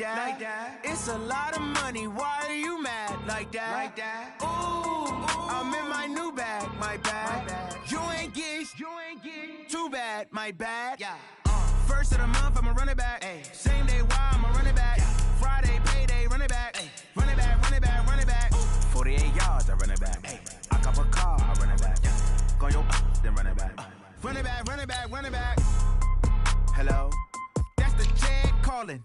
like that. It's a lot of money, why are you mad like that? Ooh, I'm in my new bag, my bag. You ain't get too bad, my bad. First of the month, I'ma run it back. Same day, why I'ma run it back. Friday, payday, run it back. Run it back, run it back, run it back. 48 yards, I run it back. I cop a car, I run it back. Go your then run it back. Run it back, run it back, run it back. Hello? That's the jag calling.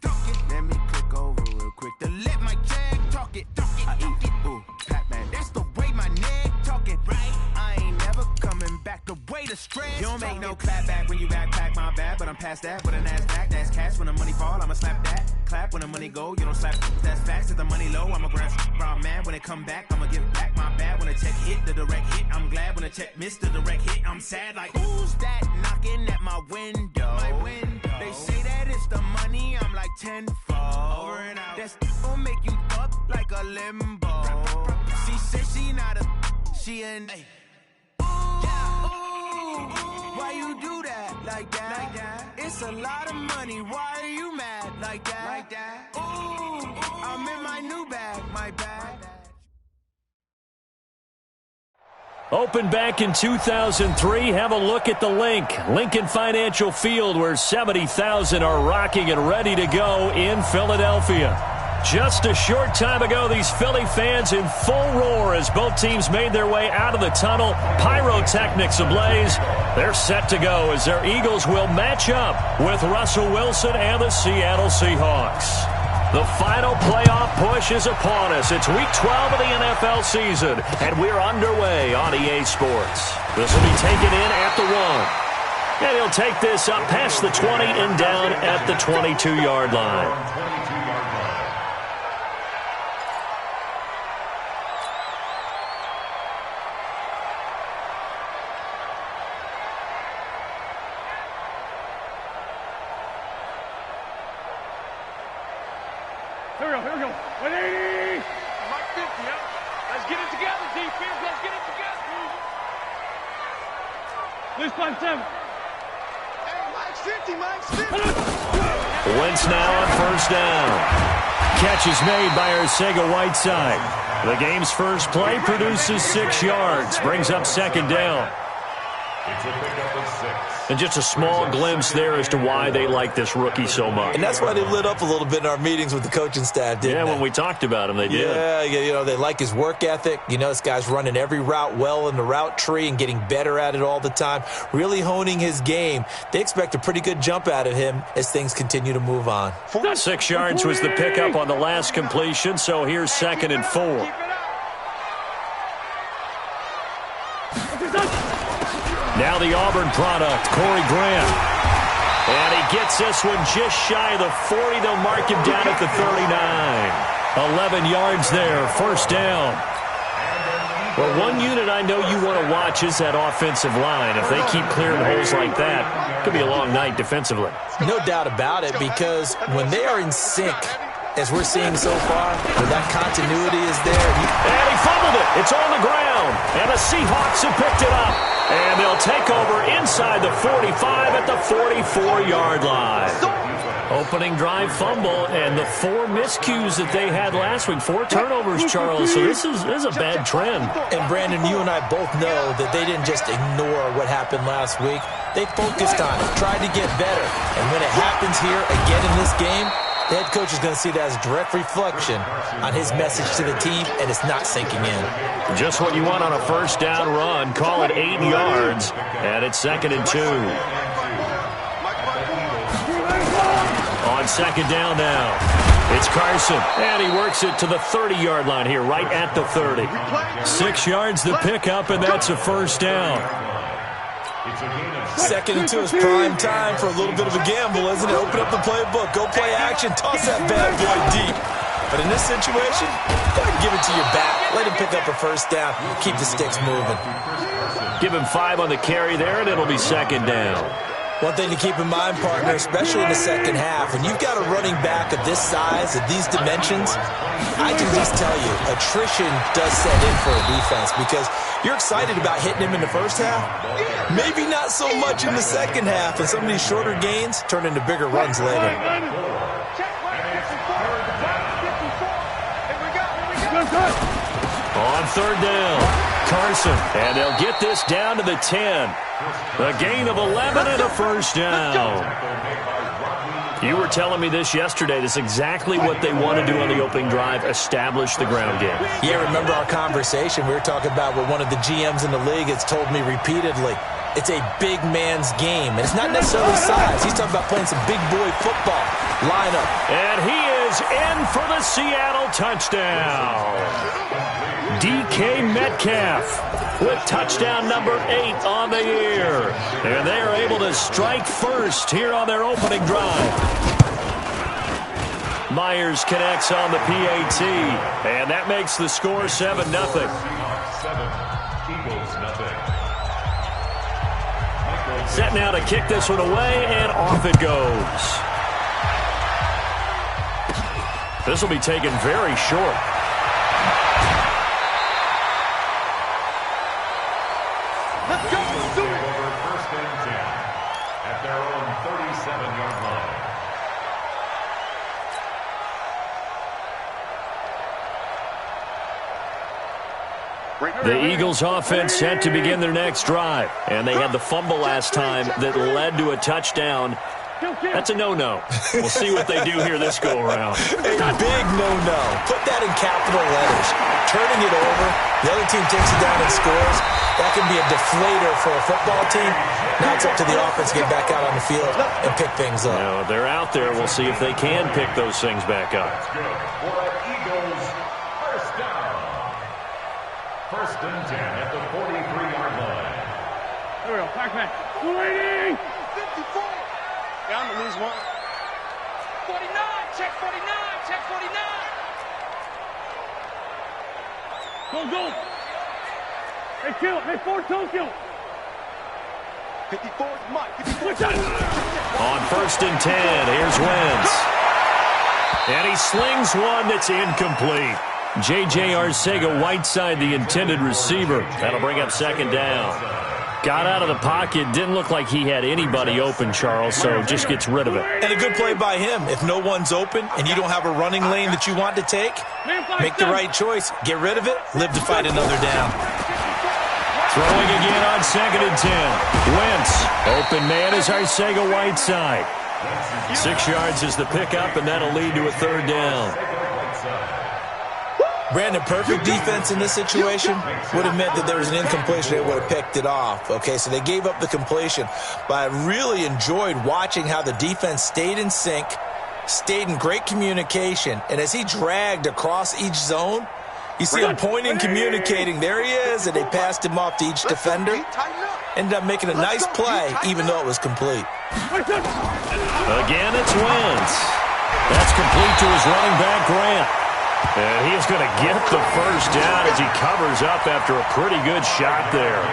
Let me click over real quick to let my jag talk it. I eat it, ooh, Pac-Man. That's the way my neck talking, right? I ain't never coming back the way the stress. You don't make no clap back when you backpack, my bad, but I'm past that. With a NASDAQ, that's cash. When the money fall, I'ma slap that. Clap when the money go, you don't slap. That's facts. If the money low, I'ma grab brown man. When it come back, I'ma give back my bad. When the check hit, the direct hit, I'm glad. When the check missed, the direct hit, I'm sad. Like, who's that knocking at my window? They say that it's the money, I'm like tenfold. Over and out. That's gon' make you up like a limbo. She said she not a, she an. Ooh, why you do that like that? It's a lot of money, why are you mad like that? Ooh, I'm in my new bag, my bag. Opened back in 2003. Have a look at the link. Lincoln Financial Field, where 70,000 are rocking and ready to go in Philadelphia. Just a short time ago, these Philly fans in full roar as both teams made their way out of the tunnel. Pyrotechnics ablaze. They're set to go as their Eagles will match up with Russell Wilson and the Seattle Seahawks. The final playoff push is upon us. It's Week 12 of the NFL season, and we're underway on EA Sports. This will be taken in at the 1. And he'll take this up past the 20 and down at the 22-yard line. Here we go. 180. Mike 50, huh? Let's get it together, defense. Let's get it together. Loose line 7. Hey, Mike's 50, Mike's 50. Wentz now on first down. Catch is made by Arcega-Whiteside. The game's first play produces 6 yards. Brings up second down. It's a pickup of 6. And just a small glimpse there as to why they like this rookie so much. And that's why they lit up a little bit in our meetings with the coaching staff, didn't they? When we talked about him, they did. Yeah, you know, they like his work ethic. You know, this guy's running every route well in the route tree and getting better at it all the time, really honing his game. They expect a pretty good jump out of him as things continue to move on. 6 yards was the pickup on the last completion, so here's 2nd and 4. Now the Auburn product, Corey Graham. And he gets this one just shy of the 40. They'll mark him down at the 39. 11 yards there, first down. Well, one unit I know you want to watch is that offensive line. If they keep clearing holes like that, it could be a long night defensively. No doubt about it, because when they are in sync, as we're seeing so far, where that continuity is there. And he fumbled it. It's on the ground. And the Seahawks have picked it up. And they'll take over inside the 45 at the 44-yard line. Opening drive fumble, and the 4 miscues that they had last week. 4 turnovers, Charles, so this is a bad trend. And, Brandon, you and I both know that they didn't just ignore what happened last week. They focused on it, tried to get better. And when it happens here again in this game, the head coach is going to see that as a direct reflection on his message to the team, and it's not sinking in. Just what you want on a first down run. Call it 8 yards, and it's 2nd and 2. On second down now, it's Carson, and he works it to the 30-yard line here, right at the 30. 6 yards the pickup, and that's a first down. 2nd and 2 is prime time for a little bit of a gamble, isn't it? Open up the playbook, go play action, toss that bad boy deep. But in this situation, go ahead and give it to your back. Let him pick up a first down. Keep the sticks moving. Give him 5 on the carry there, and it'll be second down. One thing to keep in mind, partner, especially in the second half, when you've got a running back of this size, of these dimensions, I can just tell you, attrition does set in for a defense because you're excited about hitting him in the first half. Maybe not so much in the second half, and some of these shorter gains turn into bigger runs later. third down. Carson, and they'll get this down to the 10. A gain of 11 and a first down. You were telling me this yesterday. This is exactly what they want to do on the opening drive, establish the ground game. Yeah, remember our conversation? We were talking about what one of the GMs in the league has told me repeatedly. It's a big man's game, and it's not necessarily size. He's talking about playing some big boy football. Lineup. And he is in for the Seattle touchdown. DK Metcalf with touchdown number 8 on the year. And they are able to strike first here on their opening drive. Myers connects on the PAT, and that makes the score 7-0. 7, Eagles nothing. Set now to kick this one away, and off it goes. This will be taken very short. Let's go. Do it. Over first and 10 at their own 37-yard line. The Eagles offense set to begin their next drive. And they had the fumble last time that led to a touchdown. That's a no-no. We'll see what they do here this go-around. A big no-no. Put that in capital letters. Turning it over, the other team takes it down and scores. That can be a deflator for a football team. Now it's up to the offense to get back out on the field and pick things up. No, they're out there. We'll see if they can pick those things back up. That's good for an Eagles first down. First and 10 at the 43-yard line. There we go. Back man. 280. 54. Down to lose one. 49. Check 49. Check 49. Go. Hey, kill. Hey, 4-2 kill. 54 is Mike. 54. On first and 10, here's Wentz. And he slings one that's incomplete. J.J. Arcega-Whiteside, the intended receiver. That'll bring up second down. Got out of the pocket. Didn't look like he had anybody open, Charles, so just gets rid of it. And a good play by him. If no one's open and you don't have a running lane that you want to take, make the right choice. Get rid of it. Live to fight another down. Throwing again on second and 10. Wentz. Open man is Arcega-Whiteside. 6 yards is the pickup, and that'll lead to a third down. Brandon, perfect defense in this situation would have meant that there was an incompletion. They would have picked it off. Okay, so they gave up the completion. But I really enjoyed watching how the defense stayed in sync, stayed in great communication. And as he dragged across each zone, you see him pointing, communicating. There he is, and they passed him off to each defender. Ended up making a nice play, even though it was complete. Again, it's Wentz. That's complete to his running back, Grant. And he is going to get the first down as he covers up after a pretty good shot there.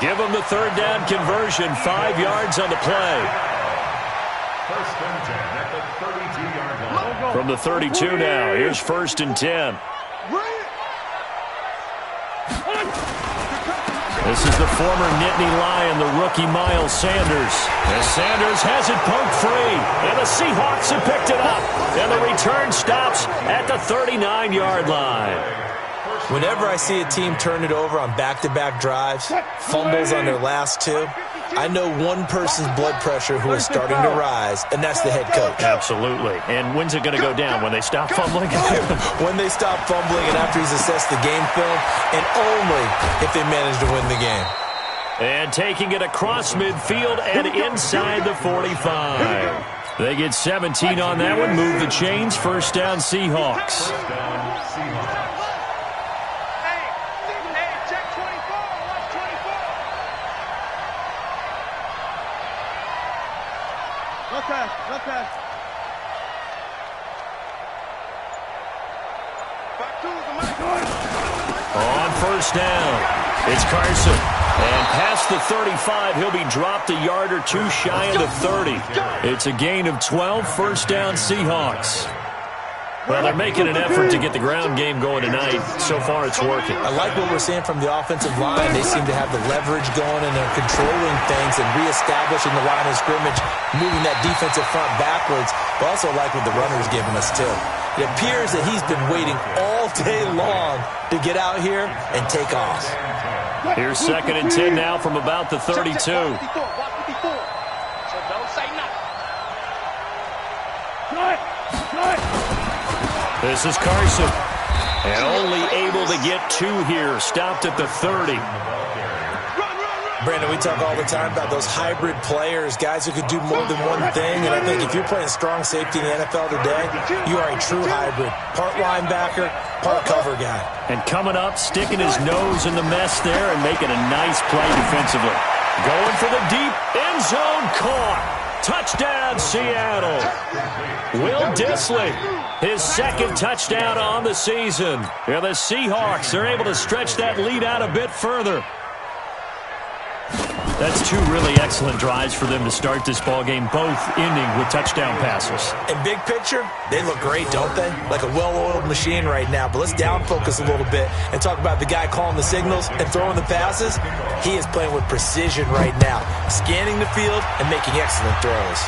Give him the third down conversion, 5 yards on the play. First and 10 at the 32-yard line. From the 32 now, here's first and 10. This is the former Nittany Lion, the rookie Miles Sanders. As Sanders has it poked free, and the Seahawks have picked it up. And the return stops at the 39-yard line. Whenever I see a team turn it over on back-to-back drives, fumbles on their last two, I know one person's blood pressure who is starting to rise, and that's the head coach. Absolutely. And when's it going to go down? When they stop fumbling? When they stop fumbling and after he's assessed the game film, and only if they manage to win the game. And taking it across midfield and inside the 45. They get 17 on that one. Move the chains. First down, Seahawks. On first down, it's Carson. And past the 35, he'll be dropped a yard or two shy of the 30. It's a gain of 12, first down Seahawks. Well, they're making an effort to get the ground game going tonight. So far, it's working. I like what we're seeing from the offensive line. They seem to have the leverage going, and they're controlling things and reestablishing the line of scrimmage, moving that defensive front backwards. But also like what the runner's giving us, too. It appears that he's been waiting all day long to get out here and take off. Here's 2nd and 10 now from about the 32. So don't say nothing. This is Carson. And only able to get 2 here. Stopped at the 30. Brandon, we talk all the time about those hybrid players, guys who could do more than one thing. And I think if you're playing strong safety in the NFL today, you are a true hybrid. Part linebacker, part cover guy. And coming up, sticking his nose in the mess there and making a nice play defensively. Going for the deep end zone, caught. Touchdown, Seattle. Will Dissly, his 2nd touchdown on the season. Yeah, the Seahawks are able to stretch that lead out a bit further. That's 2 really excellent drives for them to start this ballgame, both ending with touchdown passes. In big picture, they look great, don't they? Like a well-oiled machine right now. But let's down focus a little bit and talk about the guy calling the signals and throwing the passes. He is playing with precision right now, scanning the field and making excellent throws.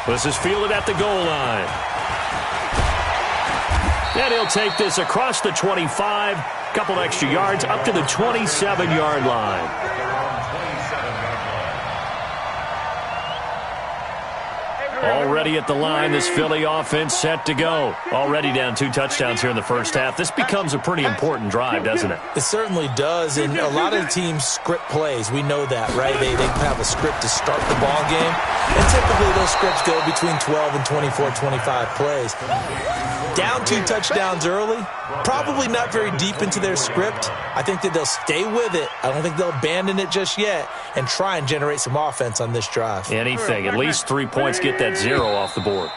This is fielded at the goal line. And he'll take this across the 25, couple extra yards, up to the 27-yard line. Already at the line, this Philly offense set to go. Already down 2 touchdowns here in the first half. This becomes a pretty important drive, doesn't it? It certainly does, and a lot of the teams script plays. We know that, right? They have a script to start the ball game, and typically those scripts go between 12 and 24, 25 plays. Down 2 touchdowns early, probably not very deep into their script. I think that they'll stay with it. I don't think they'll abandon it just yet and try and generate some offense on this drive. Anything. At least 3 points, get that 0 off the board.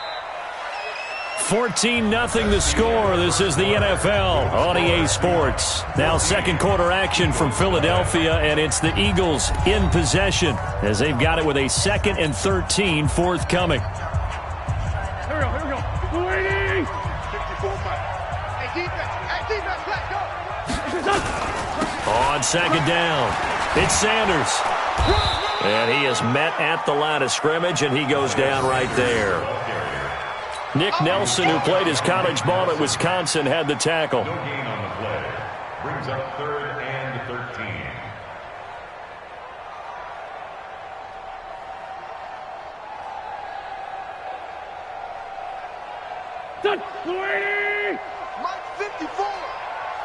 14-0 the score. This is the NFL on EA Sports. Now 2nd quarter action from Philadelphia, and it's the Eagles in possession as they've got it with a 2nd and 13 forthcoming. Here we go. Waiting. 54 miles. Hey, defense, let's go. On 2nd down, it's Sanders. And he is met at the line of scrimmage, and he goes down right there. Nick Nelson, who played his college ball at Wisconsin, had the tackle. No gain on the play. Brings up 3rd and 13. Done. Waiting. Mike 54.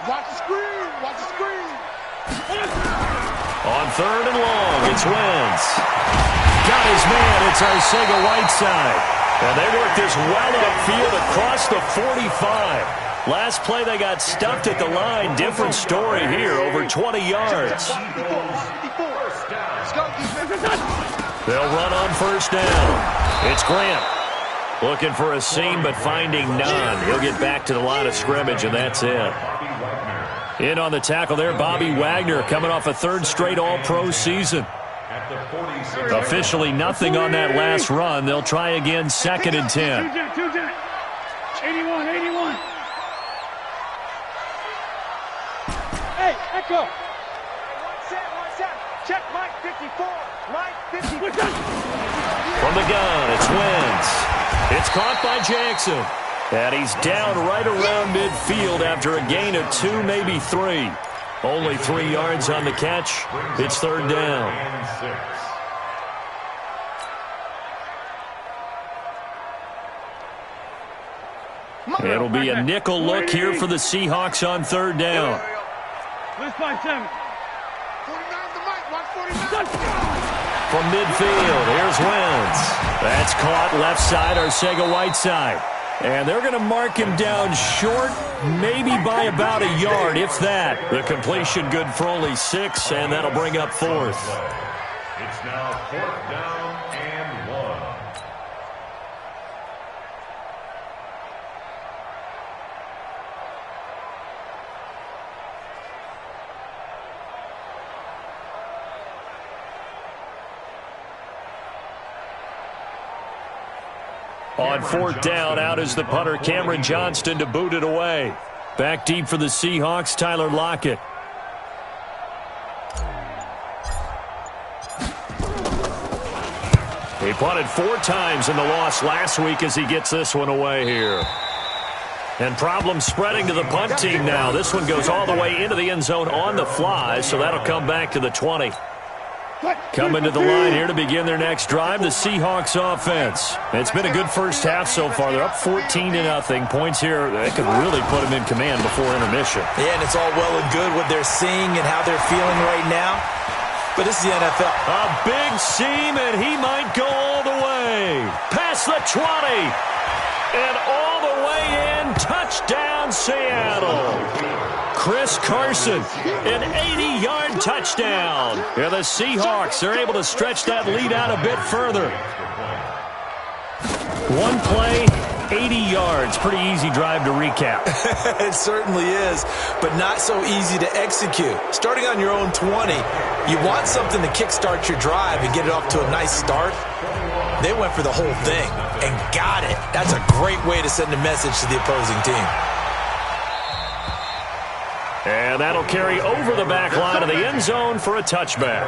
Watch the screen. Watch the screen. On 3rd and long, it's Wentz. Got his man. It's Arcega-Whiteside. And they work this well upfield across the 45. Last play, they got stuffed at the line. Different story here, over 20 yards. They'll run on 1st down. It's Grant. Looking for a seam, but finding none. He'll get back to the line of scrimmage, and that's it. In on the tackle there, Bobby Wagner, coming off a 3rd straight All-Pro season. Officially nothing on that last run. They'll try again, 2nd and 10. 81. Hey, echo. One set. Check Mike 54. Mike 54. From the gun, it's Wentz. It's caught by Jackson. And he's down right around midfield after a gain of 2, maybe 3. Only 3 yards on the catch. It's 3rd down. It'll be a nickel look here for the Seahawks on 3rd down. Let's find 7. 49 to Mike. Watch 49. From midfield, here's Wentz. That's caught left side, Arcega-Whiteside. And they're going to mark him down short, maybe by about a yard, if that. The completion good for only 6, and that'll bring up 4th. It's now 4th down and 1. On fourth down, out is the punter, Cameron Johnston, to boot it away. Back deep for the Seahawks, Tyler Lockett. He punted 4 times in the loss last week as he gets this one away here. And problems spreading to the punt team now. This one goes all the way into the end zone on the fly, so that'll come back to the 20. Coming to the line here to begin their next drive, the Seahawks offense. It's been a good first half so far. They're up 14-0. Points here, they could really put them in command before intermission. Yeah, and it's all well and good what they're seeing and how they're feeling right now. But this is the NFL. A big seam, and he might go all the way. Past the 20. And all the way in. Touchdown, Seattle. Chris Carson, an 80-yard touchdown. Yeah, the Seahawks are able to stretch that lead out a bit further. One play, 80 yards. Pretty easy drive to recap. It certainly is, but not so easy to execute. Starting on your own 20, you want something to kickstart your drive and get it off to a nice start. They went for the whole thing and got it. That's a great way to send a message to the opposing team. And that'll carry over the back line of the end zone for a touchback.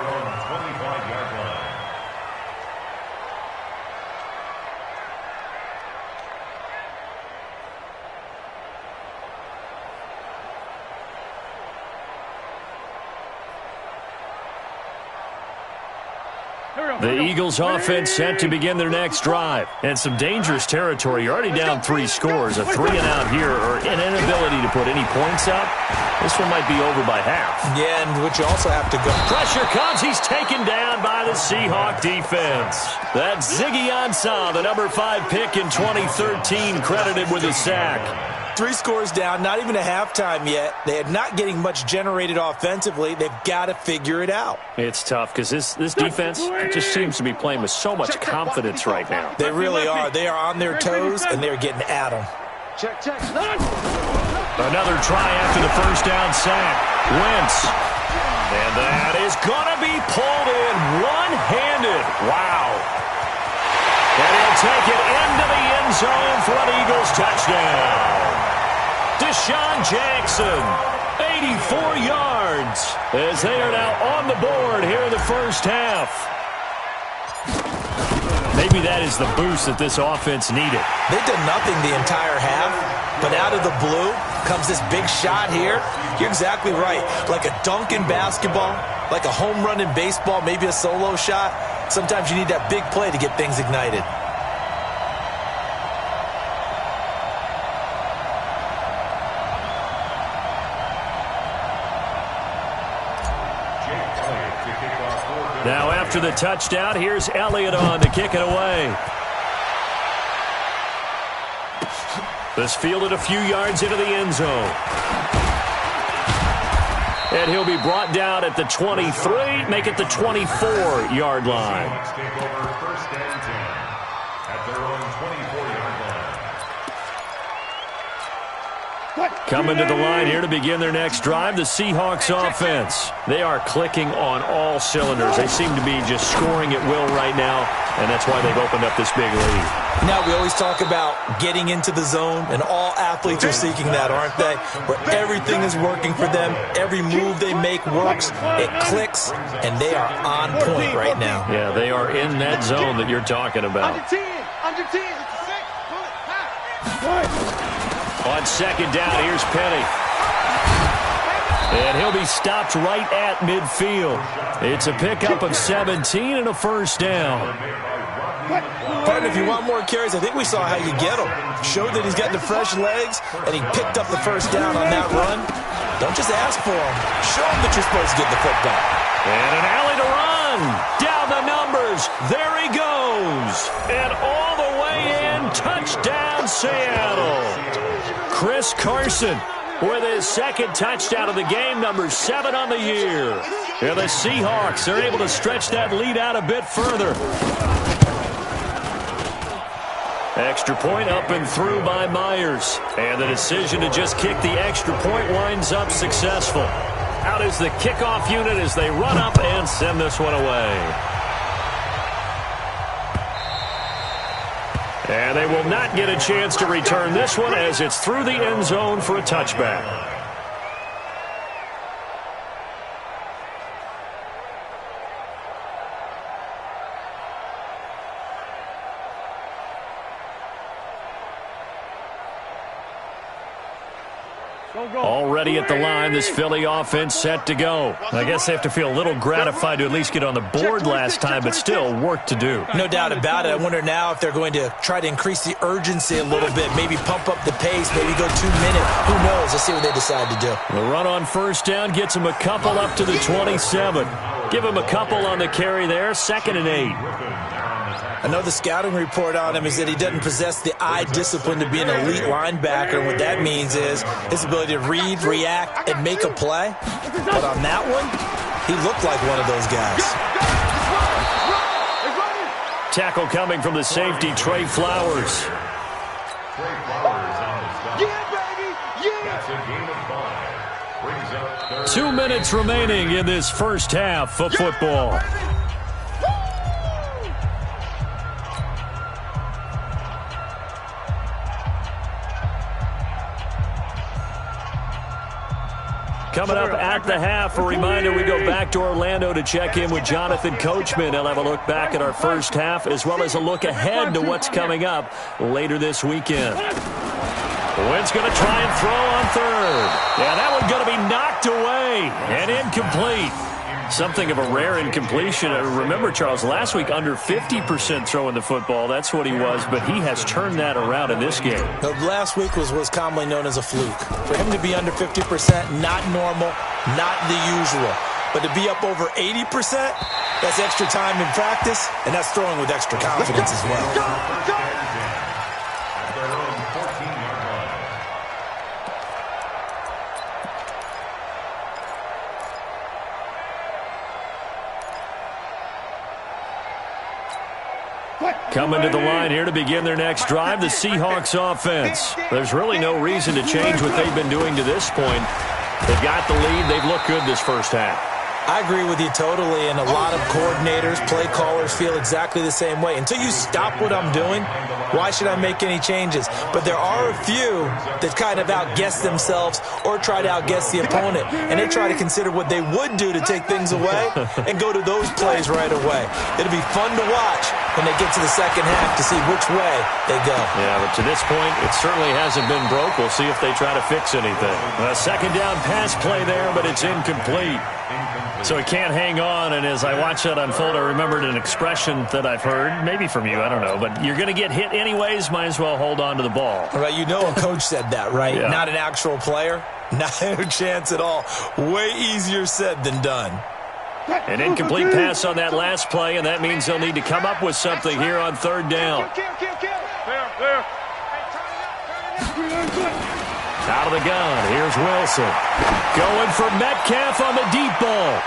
The Eagles offense set to begin their next drive. And some dangerous territory. You're already down 3 scores. A 3-and-out here or an inability to put any points up. This one might be over by half. Yeah, and what you also have to go. Pressure comes. He's taken down by the Seahawk defense. That's Ziggy Ansah, the number 5 pick in 2013, credited with a sack. 3 scores down, not even a halftime yet. They are not getting much generated offensively. They've got to figure it out. It's tough because this defense just seems to be playing with so much confidence right now. They really are. They are on their toes, and they're getting at them. Another try after the first down sack. Wentz. And that is going to be pulled in one-handed. Wow. And he'll take it into the end zone for an Eagles touchdown. Deshaun Jackson, 84 yards, as they are now on the board here in the first half. Maybe that is the boost that this offense needed. They've done nothing the entire half, but out of the blue comes this big shot here. You're exactly right. Like a dunk in basketball, like a home run in baseball, maybe a solo shot. Sometimes you need that big play to get things ignited. Now after the touchdown, here's Elliott on to kick it away. This fielded a few yards into the end zone. And he'll be brought down at the 23, make it the 24-yard line. Take over first and 10 at their own 24-yard line. Coming to the line here to begin their next drive, the Seahawks offense. They are clicking on all cylinders. They seem to be just scoring at will right now, and that's why they've opened up this big lead. Now, we always talk about getting into the zone, and all athletes are seeking that, aren't they? Where everything is working for them, every move they make works, it clicks, and they are on point right now. Yeah, they are in that zone that you're talking about. Under 10, it's a 6, pass. On second down, here's Penny. And he'll be stopped right at midfield. It's a pickup of 17 and a first down. Partner, if you want more carries, I think we saw how you get him. Showed that he's got the fresh legs, and he picked up the first down on that run. Don't just ask for him. Show him that you're supposed to get the football. And an alley to run. Down the numbers. There he goes. And all the way in. Touchdown, Seattle. Chris Carson with his second touchdown of the game, number 7 on the year. And the Seahawks are able to stretch that lead out a bit further. Extra point up and through by Myers. And the decision to just kick the extra point winds up successful. Out is the kickoff unit as they run up and send this one away. And they will not get a chance to return this one as it's through the end zone for a touchback. Already at the line, this Philly offense set to go. I guess they have to feel a little gratified to at least get on the board last time, but still work to do. No doubt about it. I wonder now if they're going to try to increase the urgency a little bit, maybe pump up the pace, maybe go 2 minutes. Who knows? Let's see what they decide to do. The run on first down gets them a couple up to the 27. Give him a couple on the carry there, 2nd and 8. I know the scouting report on him is that he doesn't possess the eye discipline to be an elite linebacker. And what that means is his ability to read, react, and make a play. But on that one, he looked like one of those guys. Tackle coming from the safety, Trey Flowers. Trey Flowers on the stop. Yeah, baby! Yeah! That's a gain of 5. Brings up 2 minutes remaining in this first half of football. Coming up at the half, a reminder, we go back to Orlando to check in with Jonathan Coachman. He'll have a look back at our first half as well as a look ahead to what's coming up later this weekend. Wentz going to try and throw on third. Yeah, that one's going to be knocked away and incomplete. Something of a rare incompletion. Remember, Charles, last week under 50% throwing the football. That's what he was, but he has turned that around in this game. Last week was commonly known as a fluke. For him to be under 50%, not normal, not the usual. But to be up over 80%, that's extra time in practice, and that's throwing with extra confidence as well. at their own 14-yard line. Coming to the line here to begin their next drive, the Seahawks offense. There's really no reason to change what they've been doing to this point. They've got the lead. They've looked good this first half. I agree with you totally, and a lot of coordinators, play callers feel exactly the same way. Until you stop what I'm doing, why should I make any changes? But there are a few that kind of outguess themselves or try to outguess the opponent, and they try to consider what they would do to take things away and go to those plays right away. It'll be fun to watch when they get to the second half to see which way they go. Yeah, but to this point, it certainly hasn't been broke. We'll see if they try to fix anything. A second down pass play there, but it's incomplete. So he can't hang on, and as I watch that unfold, I remembered an expression that I've heard, maybe from you, I don't know, but you're going to get hit anyways, might as well hold on to the ball. Right, you know a coach said that, right? Yeah. Not an actual player. Not a chance at all. Way easier said than done. An incomplete pass on that last play, and that means they'll need to come up with something here on third down. Out of the gun, here's Wilson. Going for Metcalf on the deep ball.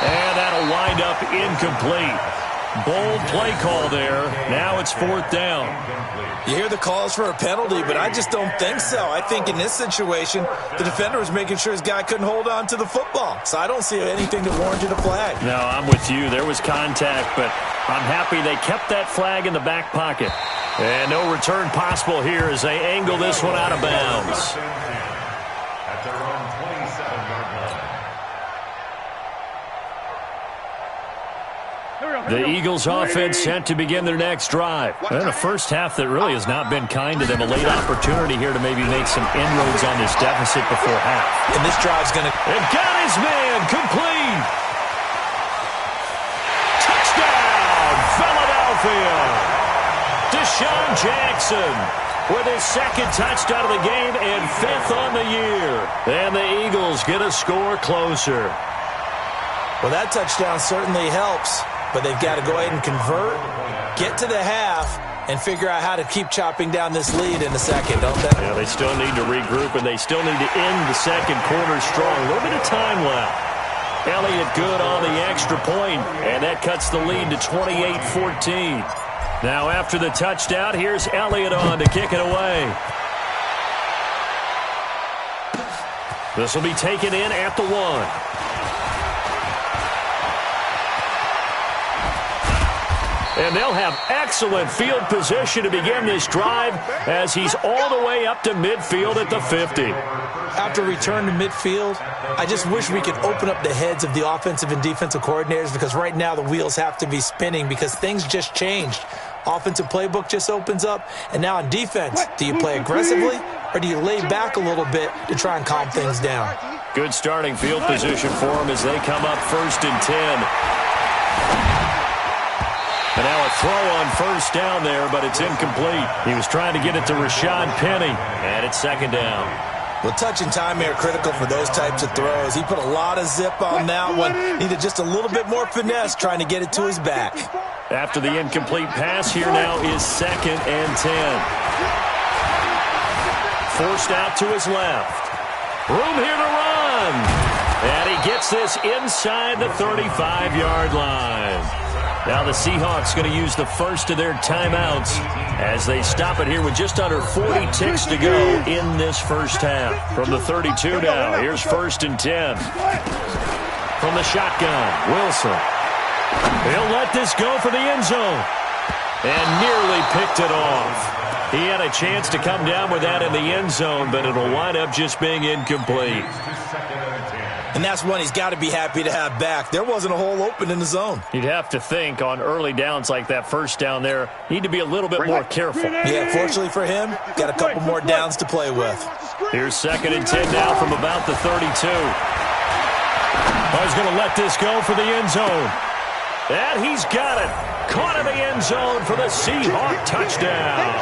And that'll wind up incomplete. Bold play call there. Now it's fourth down. You hear the calls for a penalty, but I just don't think so. I think in this situation, the defender was making sure his guy couldn't hold on to the football. So I don't see anything that warranted a flag. No, I'm with you. There was contact, but I'm happy they kept that flag in the back pocket. And no return possible here as they angle this one out of bounds. At their own 27-yard line. The Eagles offense set to begin their next drive. And a first half that really has not been kind to them. A late opportunity here to maybe make some inroads on this deficit before half. And this drive's going to... And got his man complete. Touchdown, Philadelphia. Deshaun Jackson with his second touchdown of the game and fifth on the year. And the Eagles get a score closer. Well, that touchdown certainly helps, but they've got to go ahead and convert, get to the half, and figure out how to keep chopping down this lead in the second, don't they? Yeah, they still need to regroup, and they still need to end the second quarter strong. A little bit of time left. Elliott good on the extra point, and that cuts the lead to 28-14. Now after the touchdown, here's Elliott on to kick it away. This will be taken in at the 1. And they'll have excellent field position to begin this drive as he's all the way up to midfield at the 50. After return to midfield, I just wish we could open up the heads of the offensive and defensive coordinators, because right now the wheels have to be spinning because things just changed. Offensive playbook just opens up, and now on defense, do you play aggressively or do you lay back a little bit to try and calm things down? Good starting field position for him as they come up 1st and 10. And now a throw on 1st down there, but it's incomplete. He was trying to get it to Rashad Penny, and it's 2nd down. Well, touch and timing are critical for those types of throws. He put a lot of zip on that one. Needed just a little bit more finesse trying to get it to his back. After the incomplete pass, here now is 2nd and 10. Forced out to his left. Room here to run. And he gets this inside the 35-yard line. Now the Seahawks going to use the first of their timeouts as they stop it here with just under 40 ticks to go in this first half. From the 32 now, here's 1st and 10. From the shotgun, Wilson. He'll let this go for the end zone. And nearly picked it off. He had a chance to come down with that in the end zone, but it'll wind up just being incomplete. And that's one he's got to be happy to have back. There wasn't a hole open in the zone. You'd have to think on early downs like that 1st down there, need to be a little bit more careful. Yeah, fortunately for him, got a couple more downs to play with. Here's 2nd and 10 now from about the 32. He's going to let this go for the end zone. And he's got it. Caught in the end zone for the Seahawk touchdown.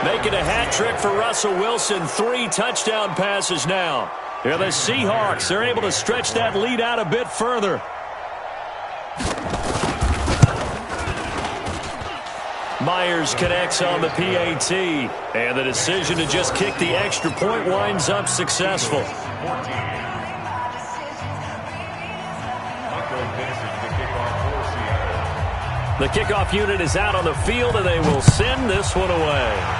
Making a hat trick for Russell Wilson. 3 touchdown passes now. Here the Seahawks, they're able to stretch that lead out a bit further. Myers connects on the PAT, and the decision to just kick the extra point winds up successful. The kickoff unit is out on the field, and they will send this one away.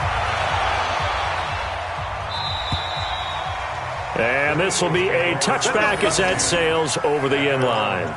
And this will be a touchback as that sails over the end line.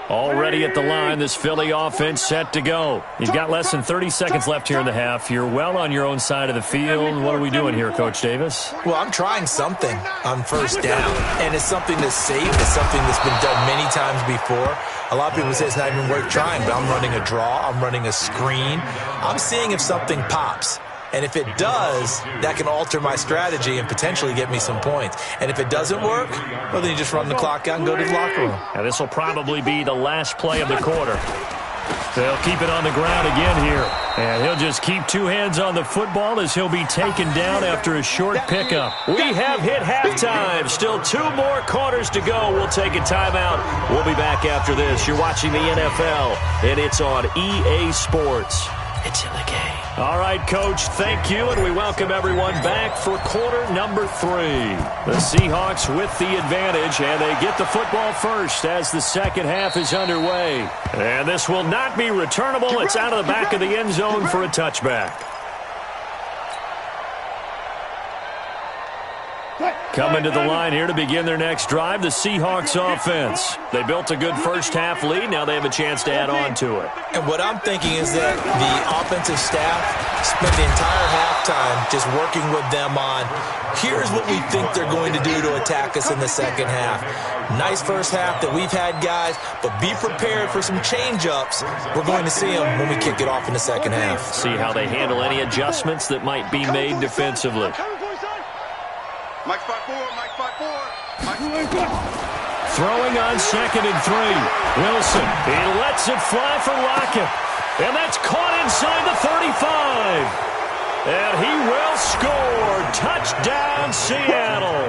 Already at the line, this Philly offense set to go. You've got less than 30 seconds left here in the half. You're well on your own side of the field. What are we doing here, Coach Davis? Well, I'm trying something on 1st down, and it's something that's safe. It's something that's been done many times before. A lot of people say it's not even worth trying, but I'm running a draw. I'm running a screen. I'm seeing if something pops. And if it does, that can alter my strategy and potentially get me some points. And if it doesn't work, well, then you just run the clock out and go to the locker room. Now, this will probably be the last play of the quarter. They'll keep it on the ground again here. And he'll just keep 2 hands on the football as he'll be taken down after a short pickup. We have hit halftime. Still 2 more quarters to go. We'll take a timeout. We'll be back after this. You're watching the NFL, and it's on EA Sports. It's in the game. All right, Coach, thank you, and we welcome everyone back for quarter number 3. The Seahawks with the advantage, and they get the football first as the second half is underway. And this will not be returnable. It's out of the back of the end zone for a touchback. Coming to the line here to begin their next drive, the Seahawks offense. They built a good first half lead. Now they have a chance to add on to it. And what I'm thinking is that the offensive staff spent the entire halftime just working with them on, here's what we think they're going to do to attack us in the second half. Nice first half that we've had, guys, but be prepared for some change-ups. We're going to see them when we kick it off in the second half. See how they handle any adjustments that might be made defensively. Mike 5-4, Mike 5-4, Mike 4. Throwing on 2nd and 3. Wilson, he lets it fly for Lockett. And that's caught inside the 35. And he will score. Touchdown, Seattle.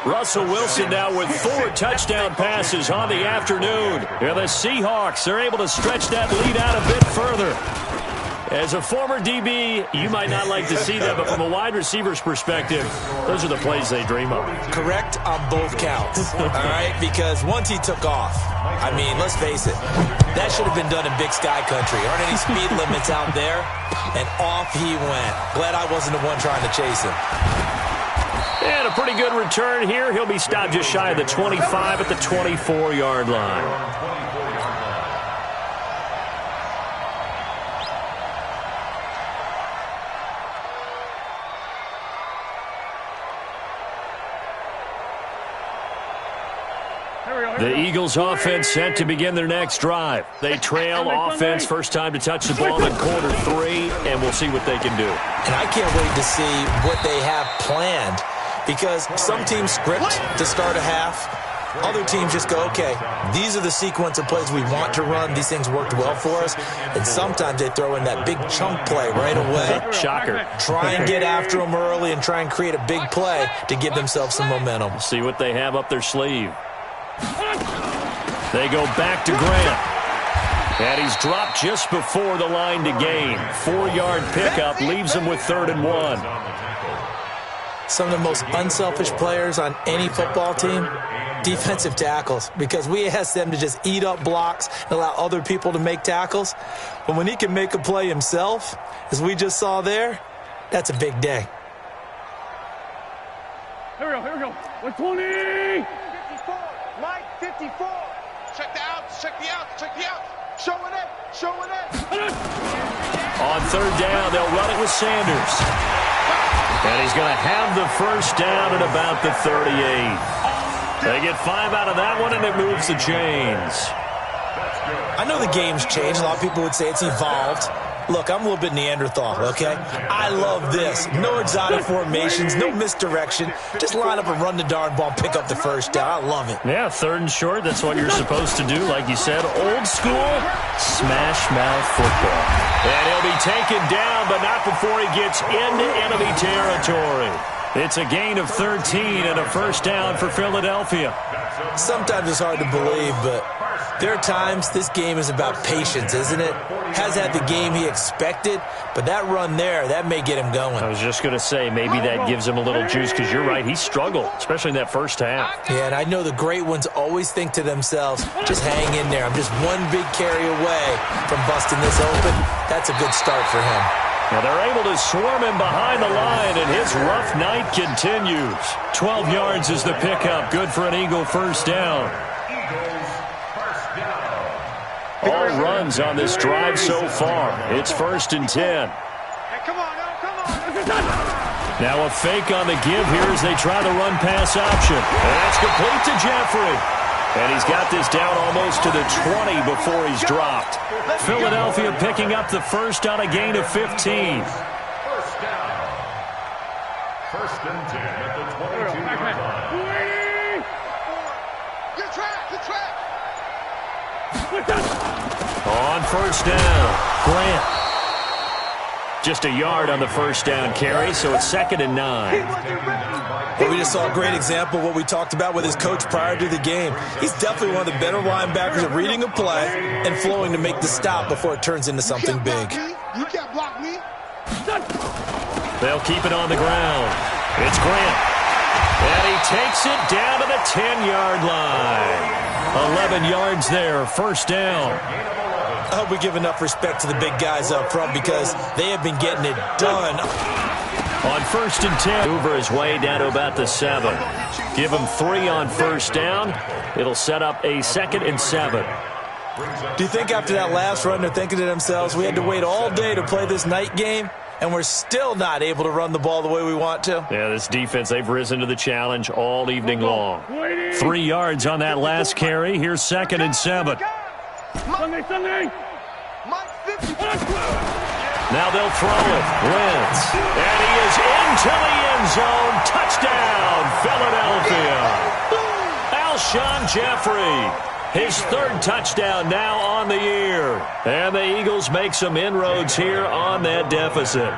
Russell Wilson now with 4 touchdown passes on the afternoon. And the Seahawks are able to stretch that lead out a bit further. As a former DB, you might not like to see that, but from a wide receiver's perspective, those are the plays they dream of. Correct on both counts, all right? Because once he took off, I mean, let's face it, that should have been done in Big Sky Country. Aren't any speed limits out there? And off he went. Glad I wasn't the one trying to chase him. And a pretty good return here. He'll be stopped just shy of the 25 at the 24-yard line. The Eagles offense set to begin their next drive. They trail offense, first time to touch the ball in quarter 3, and we'll see what they can do. And I can't wait to see what they have planned, because some teams script to start a half. Other teams just go, okay, these are the sequence of plays we want to run. These things worked well for us. And sometimes they throw in that big chunk play right away. Shocker. Try and get after them early and try and create a big play to give themselves some momentum. See what they have up their sleeve. They go back to Grant. And he's dropped just before the line to gain. 4-yard pickup leaves him with 3rd and 1. Some of the most unselfish players on any football team, defensive tackles, because we ask them to just eat up blocks and allow other people to make tackles. But when he can make a play himself, as we just saw there, that's a big day. Here we go. 120. 54. Mike, 54. Check the outs. Check the outs. Showing it. On 3rd down, they'll run it with Sanders. And he's going to have the first down at about the 38. They get 5 out of that one, and it moves the chains. I know the game's changed. A lot of people would say it's evolved. Look, I'm a little bit Neanderthal, okay? I love this. No exotic formations, no misdirection. Just line up and run the darn ball, pick up the first down. I love it. Yeah, 3rd and short, that's what you're supposed to do. Like you said, old school, smash mouth football. And he'll be taken down, but not before he gets into enemy territory. It's a gain of 13 and a first down for Philadelphia. Sometimes it's hard to believe, but there are times this game is about patience, isn't it? Has had the game he expected, but that run there, that may get him going. I was just going to say, maybe that gives him a little juice, because you're right, he struggled, especially in that first half. Yeah, and I know the great ones always think to themselves, just hang in there. I'm just one big carry away from busting this open. That's a good start for him. Now they're able to swarm him behind the line, and his rough night continues. 12 yards is the pickup. Good for an Eagle first down. All runs on this drive so far. It's 1st and 10. Hey, come on. Now a fake on the give here as they try the run-pass option. And that's complete to Jeffrey. And he's got this down almost to the 20 before he's dropped. Philadelphia picking up the first on a gain of 15. First down. 1st and 10 at the 22-yard line. Good track. On first down, Grant. Just a yard on the first down carry, so it's 2nd and 9. Well, we just saw a great example of what we talked about with his coach prior to the game. He's definitely one of the better linebackers at reading a play and flowing to make the stop before it turns into something big. You can't block me. They'll keep it on the ground. It's Grant. And he takes it down to the 10-yard line. 11 yards there, first down. I hope we give enough respect to the big guys up front, because they have been getting it done. On 1st and 10, Hoover is way down to about the 7. Give him 3 on first down. It'll set up a 2nd and 7. Do you think after that last run they're thinking to themselves, we had to wait all day to play this night game, and we're still not able to run the ball the way we want to? Yeah, this defense, they've risen to the challenge all evening long. 3 yards on that last carry. Here's 2nd and 7. Sunday. Now they'll throw it. Wentz. And he is into the end zone. Touchdown, Philadelphia. Alshon Jeffrey, his 3rd touchdown now on the year. And the Eagles make some inroads here on that deficit.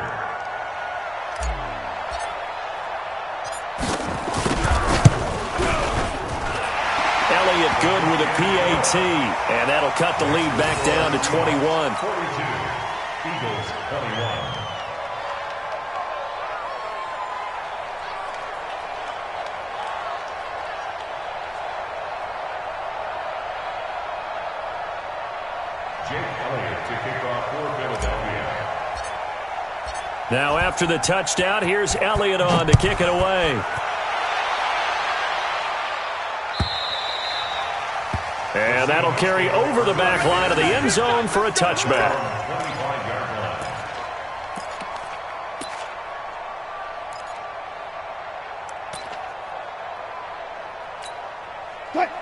Good with a PAT, and that'll cut the lead back down to 21. Eagles 21. Now after the touchdown, here's Elliott on to kick it away. And that'll carry over the back line of the end zone for a touchback.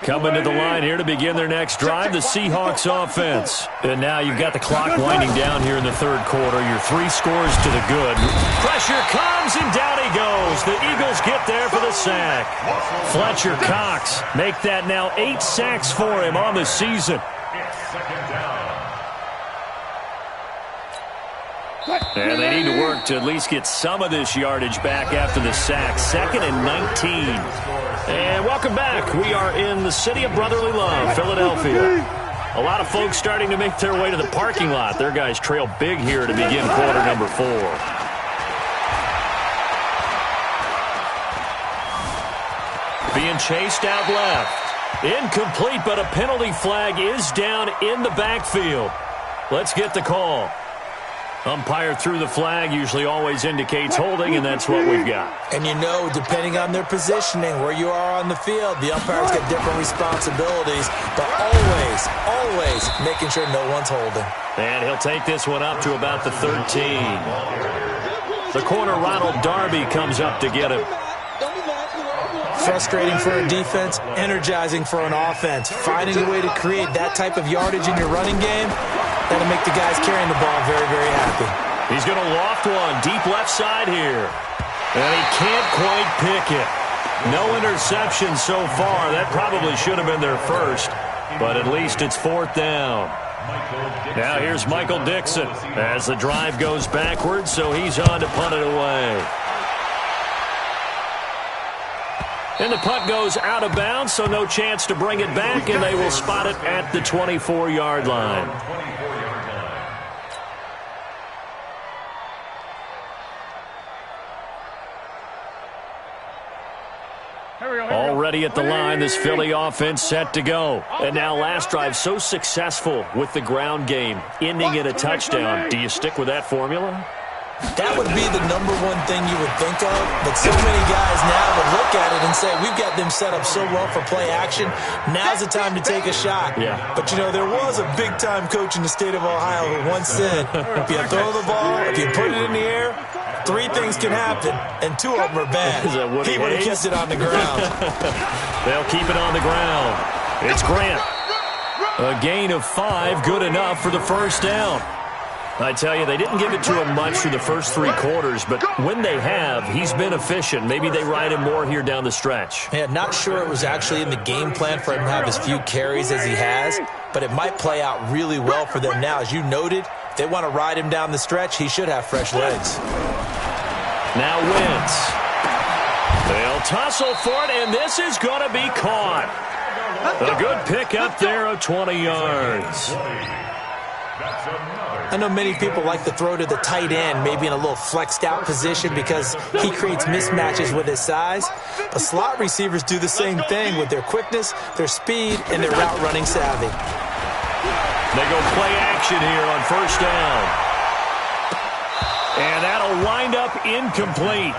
Coming to the line here to begin their next drive, the Seahawks offense. And now you've got the clock winding down here in the third quarter. Your 3 scores to the good. Pressure comes, and down he goes. The Eagles get there for the sack. Fletcher Cox make that now 8 sacks for him on the season. And they need to work to at least get some of this yardage back after the sack. 2nd and 19. And welcome back. We are in the city of brotherly love, Philadelphia. A lot of folks starting to make their way to the parking lot. Their guys trail big here to begin quarter number 4. Being chased out left. Incomplete, but a penalty flag is down in the backfield. Let's get the call. Umpire threw the flag, usually always indicates holding, and that's what we've got. And you know, depending on their positioning, where you are on the field, the umpires get different responsibilities, but always making sure no one's holding. And he'll take this one up to about the 13. The corner, Ronald Darby, comes up to get him. Frustrating for a defense, energizing for an offense. Finding a way to create that type of yardage in your running game, that'll make the guys carrying the ball very, very happy. He's going to loft one deep left side here. And he can't quite pick it. No interception so far. That probably should have been their first, but at least it's 4th down. Now here's Michael Dixon as the drive goes backwards, so he's on to punt it away. And the punt goes out of bounds, so no chance to bring it back, and they will spot it at the 24-yard line. Already at the line, this Philly offense set to go. And now last drive so successful with the ground game, ending in a touchdown. Do you stick with that formula? That would be the #1 thing you would think of, but so many guys now would look at it and say, we've got them set up so well for play action, now's the time to take a shot. Yeah. But, you know, there was a big-time coach in the state of Ohio who once said, if you throw the ball, if you put it in the air, 3 things can happen, and 2 of them are bad. He would have kept it on the ground. They'll keep it on the ground. It's Grant. A gain of 5, good enough for the first down. I tell you, they didn't give it to him much through the first 3 quarters, but when they have, he's been efficient. Maybe they ride him more here down the stretch. Yeah, not sure it was actually in the game plan for him to have as few carries as he has, but it might play out really well for them now. As you noted, if they want to ride him down the stretch, he should have fresh legs. Now Wentz. They'll tussle for it, and this is going to be caught. A good pick up there of 20 yards. I know many people like to throw to the tight end, maybe in a little flexed out position because he creates mismatches with his size. But slot receivers do the same thing with their quickness, their speed, and their route running savvy. They go play action here on first down. And that'll wind up incomplete.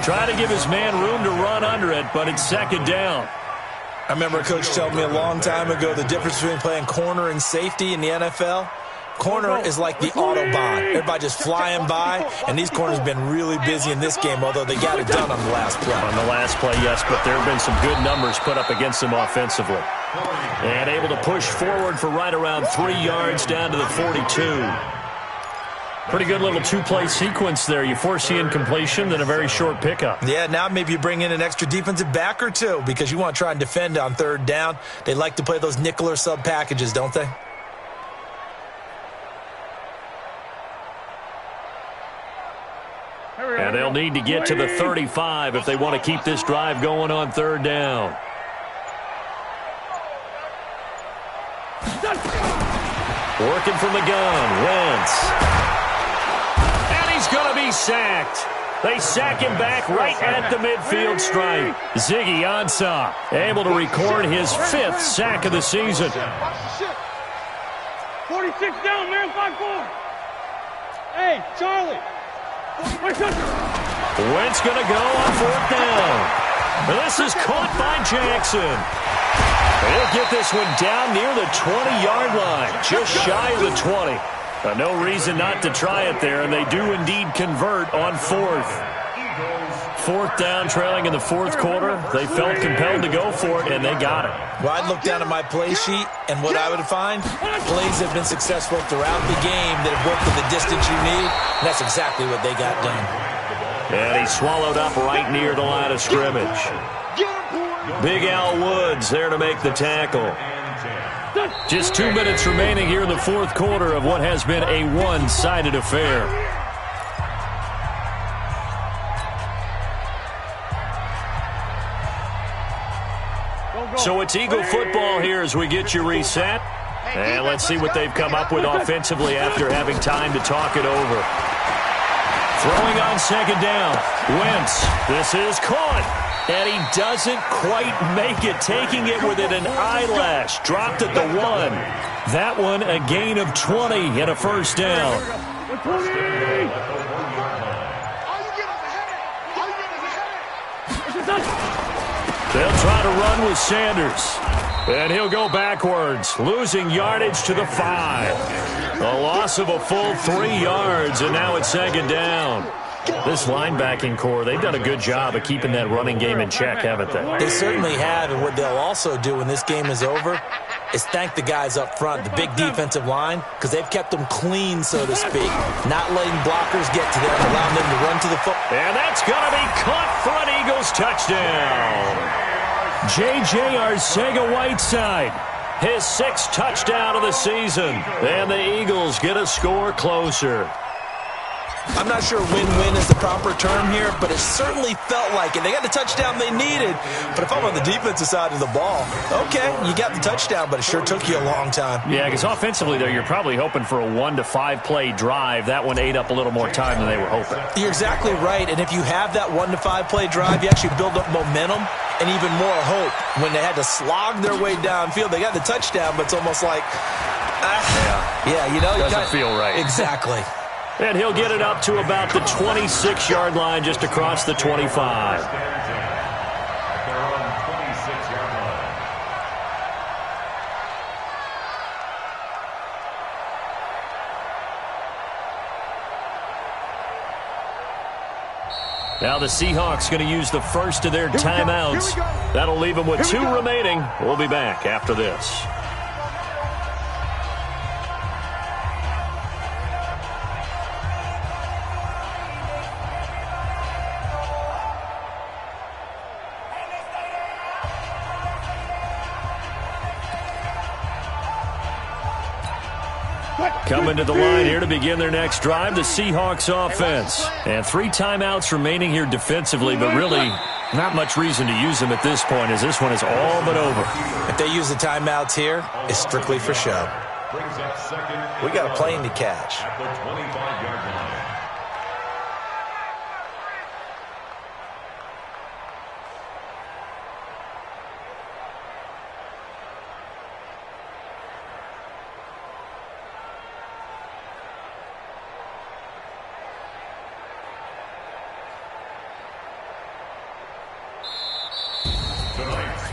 Try to give his man room to run under it, but it's 2nd down. I remember a coach telling me a long time ago the difference between playing corner and safety in the NFL. Corner is like the Autobahn. Everybody just flying by, and these corners have been really busy in this game, although they got it done on the last play. On the last play, yes, but there have been some good numbers put up against them offensively. And able to push forward for right around 3 yards down to the 42. Pretty good little 2-play sequence there. You force the incompletion, then a very short pickup. Yeah, now maybe you bring in an extra defensive back or 2 because you want to try and defend on 3rd down. They like to play those nickel or sub packages, don't they? And they'll need to get to the 35 if they want to keep this drive going on 3rd down. Working from the gun, Wentz. And he's going to be sacked. They sack him back right at the midfield stripe. Ziggy Ansah able to record his 5th sack of the season. 46 down, man, 5-4. Hey, Charlie. Wentz going to go on 4th down. And this is caught by Jackson. He'll get this one down near the 20-yard line, just shy of the 20. No reason not to try it there, and they do indeed convert on 4th. 4th down, trailing in the 4th quarter. They felt compelled to go for it, and they got it. Well, I'd look down at my play sheet, and what I would find, plays have been successful throughout the game that have worked at the distance you need, and that's exactly what they got done. And he's swallowed up right near the line of scrimmage. Big Al Woods there to make the tackle. Just 2 minutes remaining here in the 4th quarter of what has been a one-sided affair. So it's Eagle football here as we get you reset. And let's see what they've come up with offensively after having time to talk it over. Throwing on 2nd down. Wentz. This is caught. And he doesn't quite make it, taking it within an eyelash. Dropped at the 1. That one a gain of 20 and a 1st down. They'll try to run with Sanders. And he'll go backwards, losing yardage to the 5. A loss of a full 3 yards, and now it's 2nd down. This linebacking core, they've done a good job of keeping that running game in check, haven't they? They certainly have, and what they'll also do when this game is over is thank the guys up front, the big defensive line, because they've kept them clean, so to speak, not letting blockers get to them, allowing them to run to the football. And that's going to be caught for an Eagles touchdown. J.J. Arcega-Whiteside, his 6th touchdown of the season, and the Eagles get a score closer. I'm not sure win-win is the proper term here, but it certainly felt like it. They got the touchdown they needed, but if I'm on the defensive side of the ball, okay, you got the touchdown, but it sure took you a long time. Yeah, because offensively, though, you're probably hoping for a 1 to 5 play drive. That one ate up a little more time than they were hoping. You're exactly right, and if you have that 1 to 5 play drive, you actually build up momentum and even more hope. When they had to slog their way downfield, they got the touchdown, but it's almost like, you know. Doesn't feel right. Exactly. And he'll get it up to about the 26-yard line, just across the 25. Now the Seahawks going to use the first of their timeouts. That'll leave them with 2 remaining. We'll be back after this. Coming to the line here to begin their next drive, the Seahawks offense. And 3 timeouts remaining here defensively, but really not much reason to use them at this point, as this one is all but over. If they use the timeouts here, it's strictly for show. We got a plane to catch. At the 25-yard line.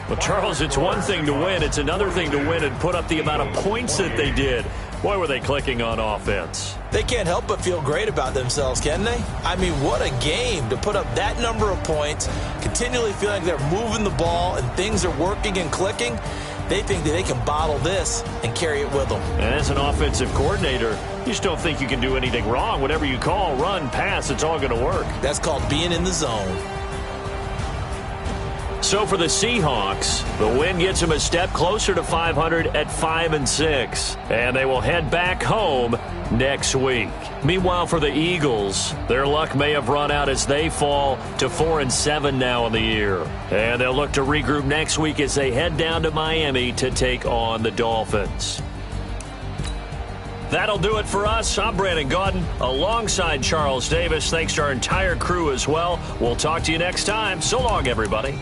Well, Charles, it's one thing to win. It's another thing to win and put up the amount of points that they did. Boy, were they clicking on offense. They can't help but feel great about themselves, can they? I mean, what a game to put up that number of points, continually feeling like they're moving the ball and things are working and clicking. They think that they can bottle this and carry it with them. And as an offensive coordinator, you just don't think you can do anything wrong. Whatever you call, run, pass, it's all going to work. That's called being in the zone. So for the Seahawks, the win gets them a step closer to 500 at 5-6, and they will head back home next week. Meanwhile, for the Eagles, their luck may have run out as they fall to 4-7 now in the year, and they'll look to regroup next week as they head down to Miami to take on the Dolphins. That'll do it for us. I'm Brandon Gaudin alongside Charles Davis. Thanks to our entire crew as well. We'll talk to you next time. So long, everybody.